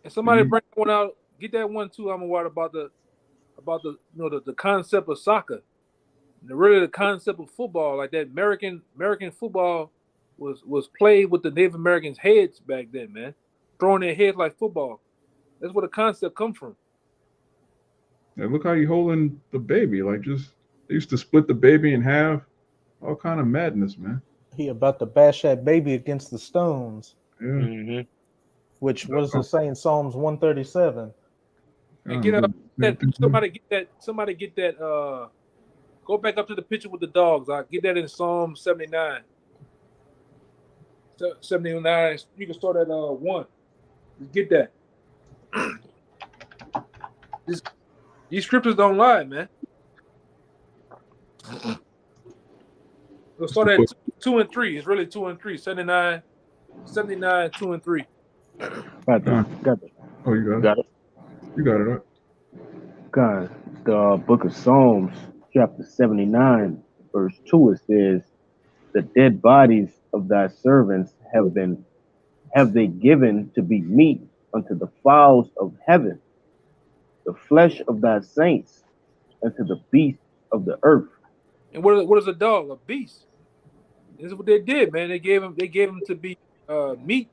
And somebody bring one out. Get that one too. I'm gonna about the the concept of soccer. Really the concept of football, like that American football was played with the Native Americans' heads back then, man. Throwing their heads like football. That's where the concept comes from. And look how you holding the baby. Like just they used to split the baby in half. All kind of madness, man. He about to bash that baby against the stones. Yeah. Mm-hmm. Which what does it say in Psalms 137? And get up somebody get that go back up to the picture with the dogs. I get that in Psalm 79. 79. You can start at 1. Just get that. These scriptures don't lie, man. We'll start at 2 and 3. It's really 2 and 3. 79, 2 and 3. Got it. Oh, you got it. Got it. You got it. Right? God, the book of Psalms, chapter 79, verse 2, it says, the dead bodies of thy servants have they given to be meat unto the fowls of heaven, the flesh of thy saints unto the beasts of the earth. And what is a dog? A beast. This is what they did, man. They gave him to be meat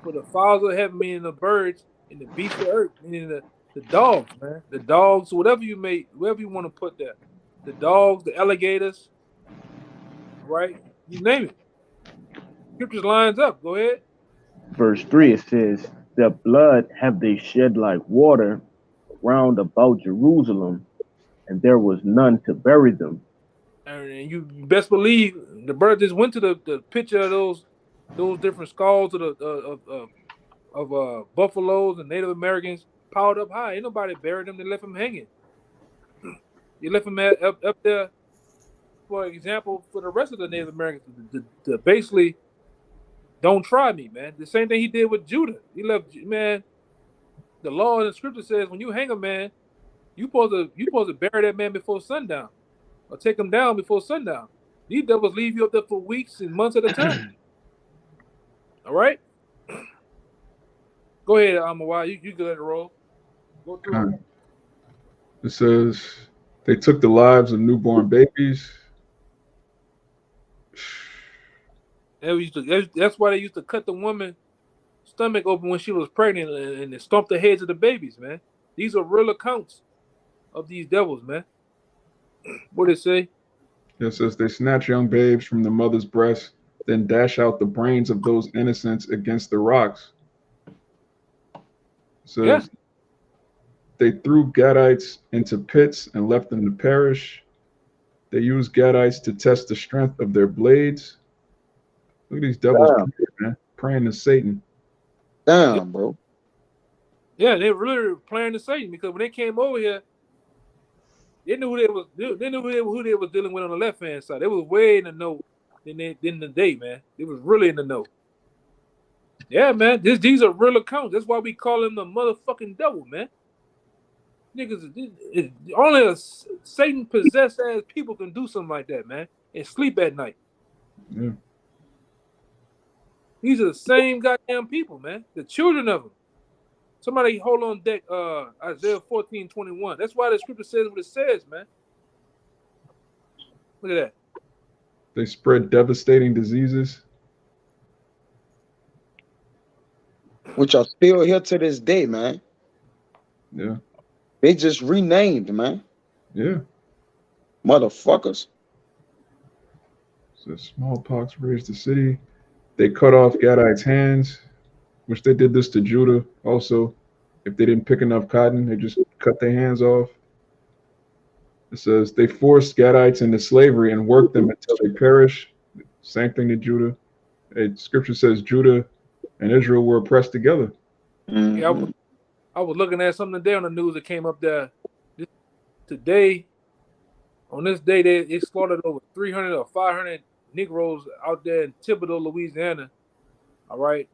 for the fowls of heaven, meaning the birds, and the beasts of earth, meaning the dogs, man. The dogs, whatever you want to put there. The dogs, the alligators, right? You name it. Scriptures lines up. Go ahead. Verse 3, it says, their blood have they shed like water round about Jerusalem, and there was none to bury them. And you best believe the bird just went to the picture of those different skulls of buffaloes and Native Americans piled up high. Ain't nobody buried them. They left them hanging. You left them up there, for example, for the rest of the Native Americans to basically don't try me, man. The same thing he did with Judah. He left, man. The law and the scripture says when you hang a man, you supposed to bury that man before sundown, or take him down before sundown. These devils leave you up there for weeks and months at a time. All right. Go ahead, Amawai. You good at roll. Go through it. It says they took the lives of newborn babies. That's why they used to cut the woman's stomach open when she was pregnant and they stomped the heads of the babies, man. These are real accounts of these devils, man. What did it say? It says they snatch young babes from the mother's breast, then dash out the brains of those innocents against the rocks. It says they threw Gadites into pits and left them to perish. They used Gadites to test the strength of their blades. Look at these devils, man, praying to Satan. Damn, bro. Yeah, they really were playing to Satan because when they came over here, they knew who they was. They knew who they was dealing with on the left hand side. They was way in the know than the day, man. They was really in the know. Yeah, man. These are real accounts. That's why we call them the motherfucking devil, man. Niggas, only a Satan possessed ass people can do something like that, man, and sleep at night. Yeah. These are the same goddamn people, man. The children of them. Somebody hold on deck, Isaiah 14:21. That's why the scripture says what it says, man. Look at that. They spread devastating diseases. which are still here to this day, man. Yeah. They just renamed, man. Yeah. Motherfuckers. So smallpox raised the city. They cut off Gadites' hands, which they did this to Judah also. If they didn't pick enough cotton, they just cut their hands off. It says they forced Gadites into slavery and worked them until they perish. Same thing to Judah. Scripture says Judah and Israel were oppressed together. Yeah, Mhm. I was looking at something today on the news that came up there. Today, on this day, they slaughtered over 300 or 500 Negroes out there in Thibodaux, Louisiana. All right,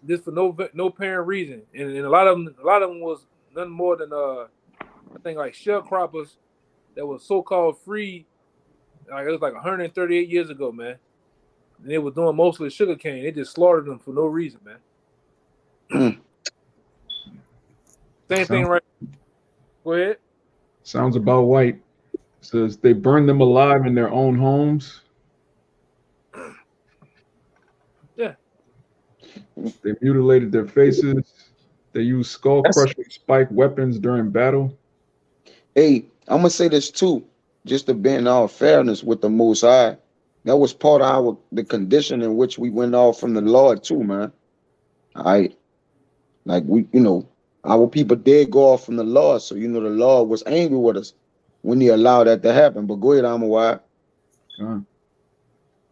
this for no apparent reason, and a lot of them was nothing more than I think like sharecroppers that was so-called free. Like it was like 138 years ago, man. And they was doing mostly sugar cane. They just slaughtered them for no reason, man. Same thing, right? Go ahead. Sounds about white. It says they burned them alive in their own homes. Yeah. They mutilated their faces. They used skull-crushing spike weapons during battle. Hey, I'm gonna say this too, just to be in all fairness with the Most High. That was part of the condition in which we went off from the Lord too, man. All right, like we, our people did go off from the Lord, so the Lord was angry with us when He allowed that to happen. But go ahead, Amawai.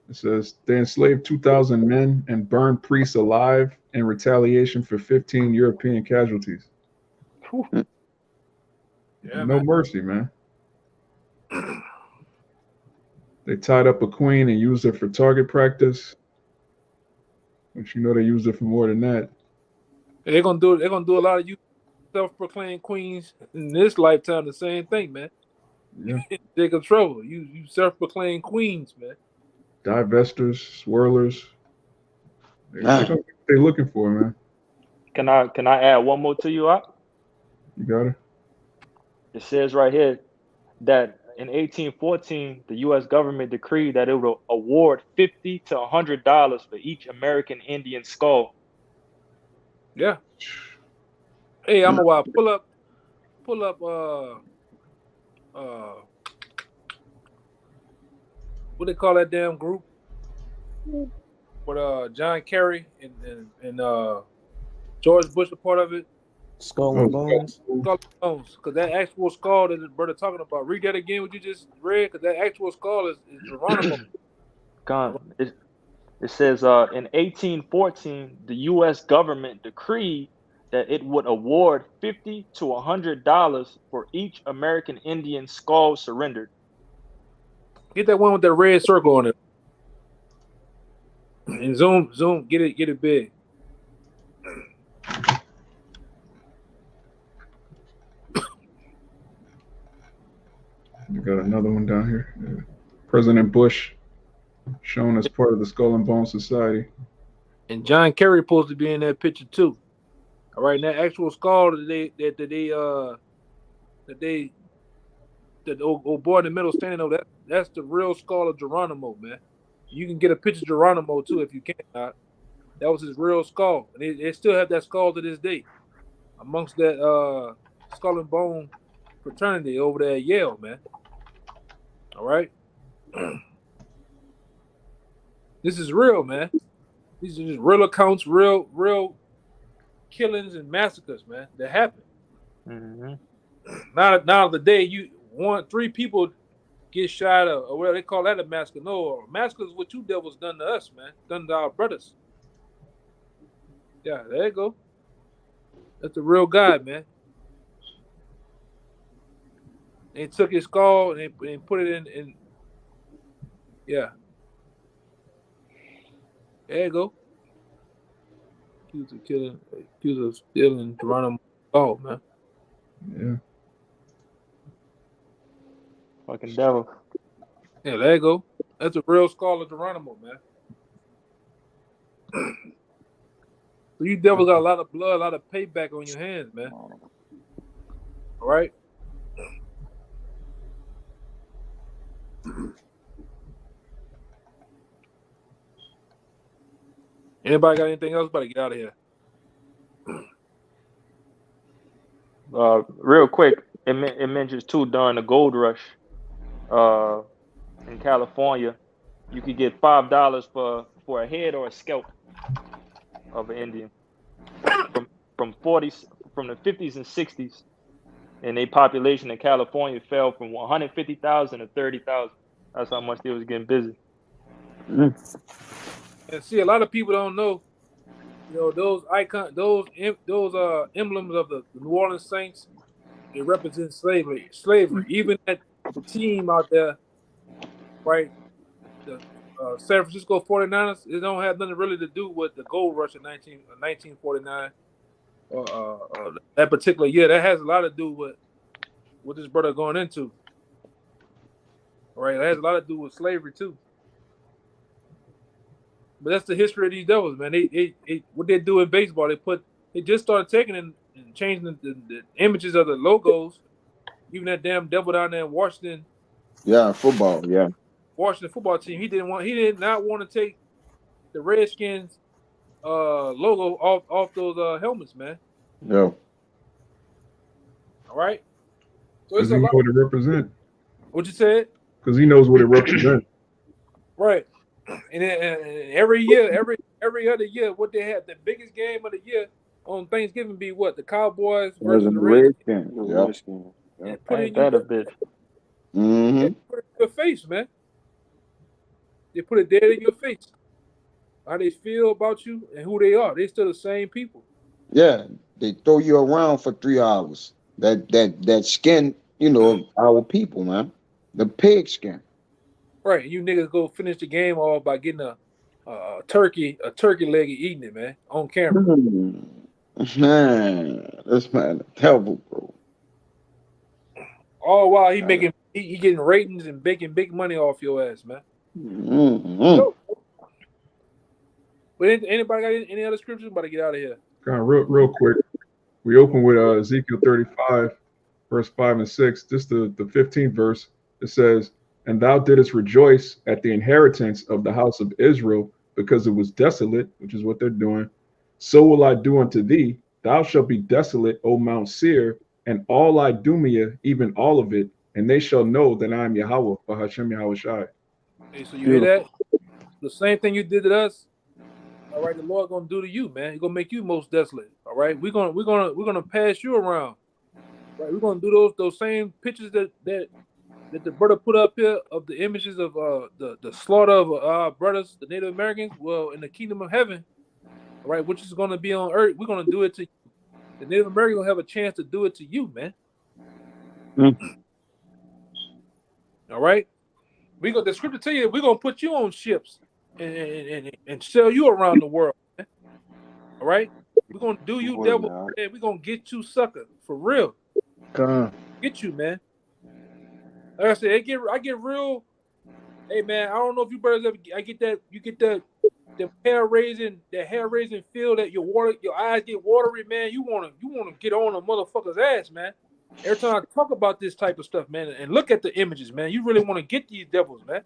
It says they enslaved 2,000 men and burned priests alive in retaliation for 15 European casualties. Yeah, no man. mercy, man. They tied up a queen and used her for target practice. But they used her for more than that. They're gonna do a lot of you self-proclaimed queens in this lifetime. The same thing, man. Yeah. Jacob Trouble. You self-proclaimed queens, man. Divestors, swirlers. They're looking for, man. Can I add one more to you, Op? You got it. It says right here that in 1814, the U.S. government decreed that it would award $50 to $100 for each American Indian skull. Yeah. Hey, I'm a while. Pull up. What they call that damn group? With John Kerry and George Bush a part of it. Skull and Bones. Skull and Bones, because that actual skull that the brother talking about. Read that again. What you just read? Because that actual skull is Geronimo. It says in 1814, the U.S. government decreed that it would award $50 to $100 for each American Indian skull surrendered. Get that one with that red circle on it. And zoom, get it big. You got another one down here. Yeah. President Bush shown as part of the Skull and Bones Society. And John Kerry supposed to be in that picture too. All right, and that actual skull that old boy in the middle standing over, that's the real skull of Geronimo, man. You can get a picture of Geronimo too if you cannot. That was his real skull, and they still have that skull to this day amongst that skull and bone fraternity over there at Yale, man. All right, this is real, man. These are just real accounts, real killings and massacres, man, that happen. Mm-hmm. Now the day three people get shot or whatever they call that a massacre. No, a massacre is what you devils done to us, man. Done to our brothers. Yeah, there you go. That's the real God, man. They took his skull and they put it in. Yeah. There you go. Accused of stealing Geronimo. Oh, man. Yeah. Fucking devil. Yeah, there you go. That's a real skull of Geronimo, man. So you devils got a lot of blood, a lot of payback on your hands, man. All right? Anybody got anything else? Better get out of here. Real quick, it mentions too during the gold rush, in California, you could get $5 for a head or a scalp of an Indian from the 50s and 60s, and their population in California fell from 150,000 to 30,000. That's how much they was getting busy. And see, a lot of people don't know, those emblems of the New Orleans Saints. It represents slavery. Even at the team out there, right? The San Francisco 49ers, it don't have nothing really to do with the gold rush in 1949 that particular year. That has a lot to do with what this brother going into. All right, it has a lot to do with slavery too. But that's the history of these devils, man. They what they do in baseball, they just started taking and changing the images of the logos. Even that damn devil down there in Washington. Yeah, football. Yeah. Washington football team. He did not want to take the Redskins logo off those helmets, man. Yeah. All right. So Because he knows what it represents. What you said? Because he knows what it represents. Right. And every year, every other year, what they had, the biggest game of the year on Thanksgiving be what? The Cowboys versus the Redskins. Yep. Ain't that a bitch? Mm-hmm. They put it in your face, man. They put it dead in your face. How they feel about you and who they are. They still the same people. Yeah, they throw you around for 3 hours. That skin, of our people, man. The pig skin. Right. You niggas go finish the game all by getting a turkey leg and eating it, man, on camera. Man, this man terrible, bro. All while he getting ratings and making big money off your ass, man. Mm-hmm. But anybody got any other scriptures? I'm about to get out of here. Kind of real quick. We open with Ezekiel 35, verse 5 and 6. This the 15th verse. It says, "And thou didst rejoice at the inheritance of the house of Israel, because it was desolate," which is what they're doing. "So will I do unto thee. Thou shalt be desolate, O Mount Seir, and all Idumea, even all of it, and they shall know that I am Yahweh, for Hashem Yahweh Shai." Hey, so you hear that? The same thing you did to us. All right, the Lord gonna do to you, man. He's gonna make you most desolate. All right, we're gonna pass you around. Right, we're gonna do those same pictures that the brother put up here of the images of the slaughter of our brothers, the Native Americans. Well, in the kingdom of heaven, all right, which is gonna be on earth, we're gonna do it to you. The Native Americans gonna have a chance to do it to you, man. All right, the scripture tell you we're gonna put you on ships and sell you around the world, man. All right, we're gonna do you, devil. Man. We're gonna get you, sucker, for real. Get you, man. Like I said, I get real. Hey, man, I don't know if you brothers ever. You get that hair raising feel that your eyes get watery, man. You wanna get on a motherfucker's ass, man. Every time I talk about this type of stuff, man, and look at the images, man, you really want to get these devils, man.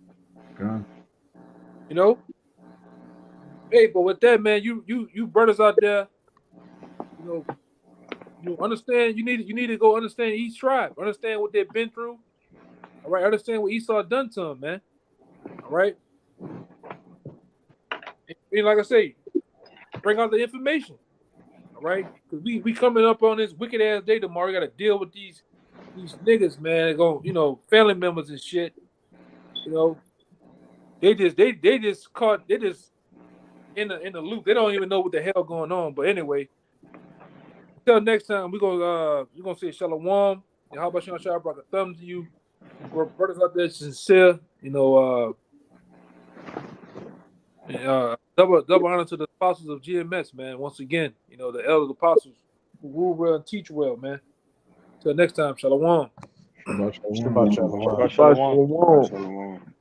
Hey, but with that, man, you brothers out there, you understand. You need to go understand each tribe, understand what they've been through. All right, understand what Esau done to him, man. All right, and like I say, bring out the information. All right, because we coming up on this wicked ass day tomorrow. We got to deal with these niggas, man. Go, family members and shit. They just in the loop. They don't even know what the hell going on. But anyway, until next time, we're gonna say shalom. And how about Sean brought a thumb to you? We're brothers out there sincere. Double honor to the apostles of GMS, man. Once again, the elder apostles who rule well and teach well, man. Till next time, shalom. Shabbat shalom. Shabbat shalom. Shalom.